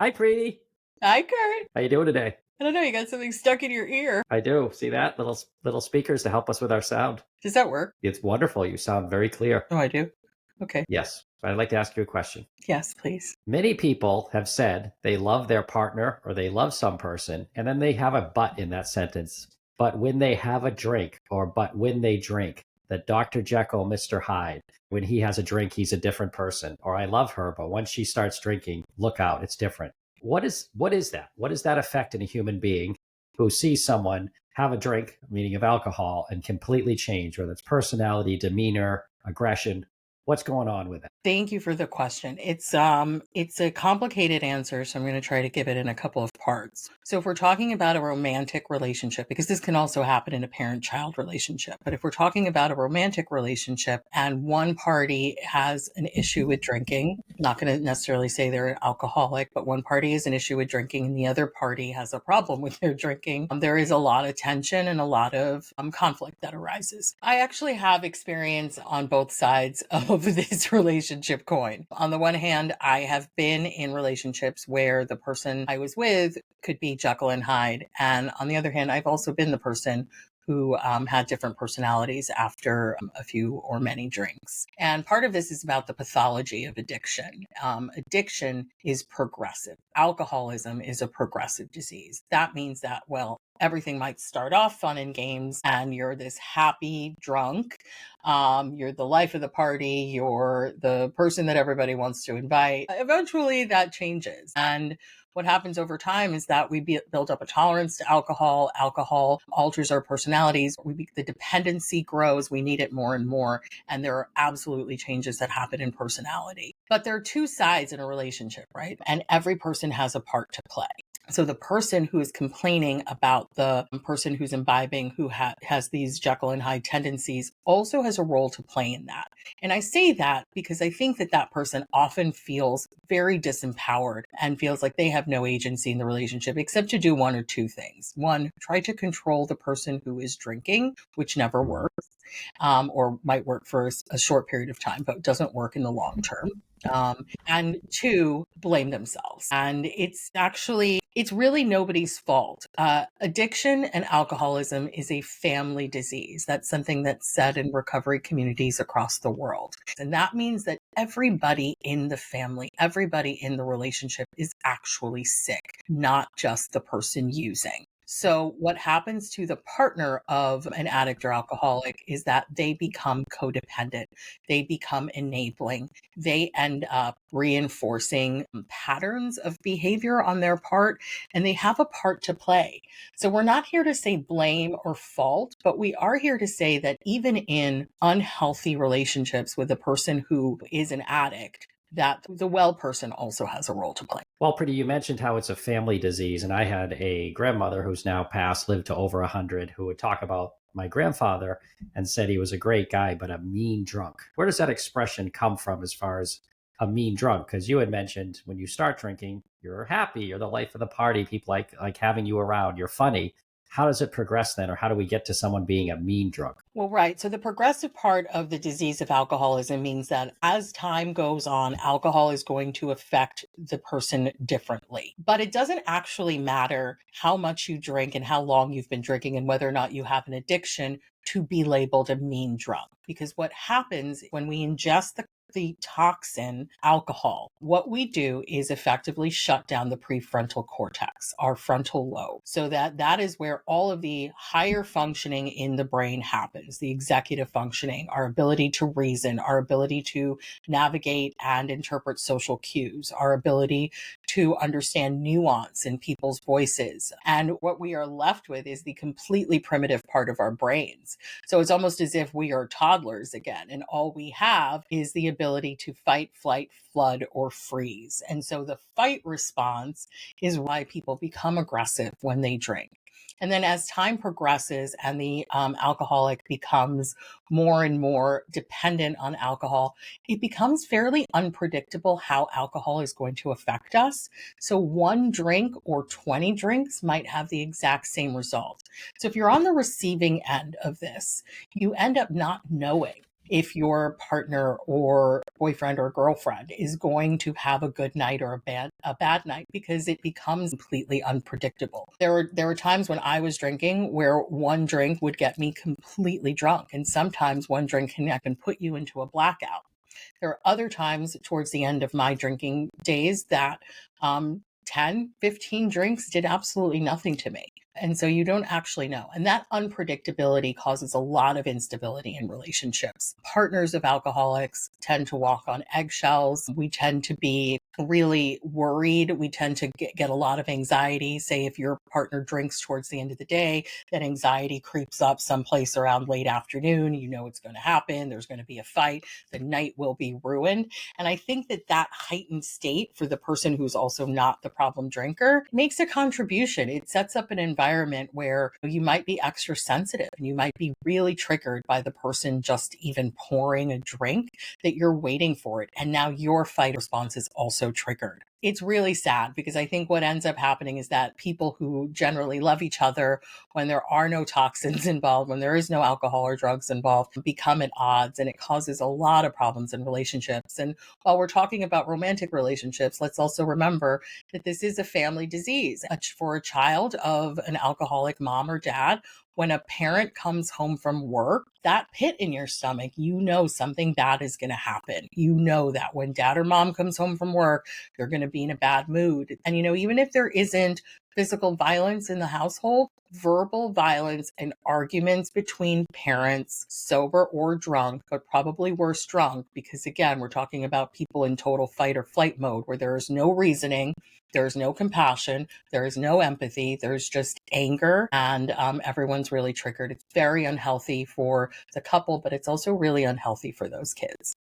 Hi, Preeti. Hi, Kurt. How you doing today? I don't know. You got something stuck in your ear. I do. See that? Little speakers to help us with our sound. Does that work? It's wonderful. You sound very clear. Oh, I do. Okay. Yes. I'd like to ask you a question. Yes, please. Many people have said they love their partner or they love some person, and then they have a but in that sentence. But when they have a drink, or but when they drink, that Dr. Jekyll, Mr. Hyde, when he has a drink, he's a different person. Or I love her, but once she starts drinking, look out, it's different. What is that? What does that affect in a human being who sees someone have a drink, meaning of alcohol, and completely change, whether it's personality, demeanor, aggression? What's going on with it? Thank you for the question. It's a complicated answer, so I'm going to try to give it in a couple of parts. So if we're talking about a romantic relationship, because this can also happen in a parent-child relationship, but if we're talking about a romantic relationship and one party has an issue with drinking, not going to necessarily say they're an alcoholic, but one party has an issue with drinking and the other party has a problem with their drinking, there is a lot of tension and a lot of conflict that arises. I actually have experience on both sides of this relationship coin. On the one hand, I have been in relationships where the person I was with could be Jekyll and Hyde. And on the other hand, I've also been the person who had different personalities after a few or many drinks. And part of this is about the pathology of addiction. Addiction is progressive. Alcoholism is a progressive disease. That means that, well, everything might start off fun and games and you're this happy drunk. You're the life of the party. You're the person that everybody wants to invite. Eventually that changes. And what happens over time is that we build up a tolerance to alcohol. Alcohol alters our personalities. The dependency grows. We need it more and more. And there are absolutely changes that happen in personality. But there are two sides in a relationship, right? And every person has a part to play. So the person who is complaining about the person who's imbibing, who has these Jekyll and Hyde tendencies, also has a role to play in that. And I say that because I think that that person often feels very disempowered and feels like they have no agency in the relationship except to do one or two things. One, try to control the person who is drinking, which never works, or might work for a short period of time, but doesn't work in the long term. And two, blame themselves. And it's really nobody's fault. Addiction and alcoholism is a family disease. That's something that's said in recovery communities across the world. And that means that everybody in the family, everybody in the relationship is actually sick, not just the person using. So what happens to the partner of an addict or alcoholic is that they become codependent. They become enabling. They end up reinforcing patterns of behavior on their part, and they have a part to play. So we're not here to say blame or fault, but we are here to say that even in unhealthy relationships with a person who is an addict, that the well person also has a role to play. Well, Preeti, you mentioned how it's a family disease, and I had a grandmother who's now passed, lived to over 100, who would talk about my grandfather and said he was a great guy, but a mean drunk. Where does that expression come from as far as a mean drunk? Because you had mentioned when you start drinking, you're happy, you're the life of the party, people like having you around, you're funny. How does it progress then, or how do we get to someone being a mean drunk? Well, right. So the progressive part of the disease of alcoholism means that as time goes on, alcohol is going to affect the person differently. But it doesn't actually matter how much you drink and how long you've been drinking and whether or not you have an addiction to be labeled a mean drunk. Because what happens when we ingest the toxin alcohol, what we do is effectively shut down the prefrontal cortex, our frontal lobe, so that is where all of the higher functioning in the brain happens, the executive functioning, our ability to reason, our ability to navigate and interpret social cues, our ability to understand nuance in people's voices. And what we are left with is the completely primitive part of our brains. So it's almost as if we are toddlers again, and all we have is the ability to fight, flight, flood, or freeze. And so the fight response is why people become aggressive when they drink. And then as time progresses and the alcoholic becomes more and more dependent on alcohol, it becomes fairly unpredictable how alcohol is going to affect us. So one drink or 20 drinks might have the exact same result. So if you're on the receiving end of this, you end up not knowing if your partner or boyfriend or girlfriend is going to have a good night or a bad night, because it becomes completely unpredictable. There were times when I was drinking where one drink would get me completely drunk, and sometimes one drink can put you into a blackout. There are other times towards the end of my drinking days that 10, 15 drinks did absolutely nothing to me. And so you don't actually know. And that unpredictability causes a lot of instability in relationships. Partners of alcoholics tend to walk on eggshells. We tend to be really worried. We tend to get a lot of anxiety. Say if your partner drinks towards the end of the day, that anxiety creeps up someplace around late afternoon. You know it's going to happen. There's going to be a fight. The night will be ruined. And I think that heightened state for the person who's also not the problem drinker makes a contribution. It sets up an environment where you might be extra sensitive and you might be really triggered by the person just even pouring a drink, that you're waiting for it. And now your fight response is also triggered. It's really sad, because I think what ends up happening is that people who generally love each other, when there are no toxins involved, when there is no alcohol or drugs involved, become at odds, and it causes a lot of problems in relationships. And while we're talking about romantic relationships, let's also remember that this is a family disease. For a child of an alcoholic mom or dad, when a parent comes home from work, that pit in your stomach, you know something bad is going to happen. You know that when dad or mom comes home from work, they're going to be in a bad mood. And, even if there isn't physical violence in the household, verbal violence and arguments between parents, sober or drunk, but probably worse drunk, because again, we're talking about people in total fight or flight mode where there is no reasoning, there's no compassion, there is no empathy, there's just anger, and everyone's really triggered. It's very unhealthy for the couple, but it's also really unhealthy for those kids.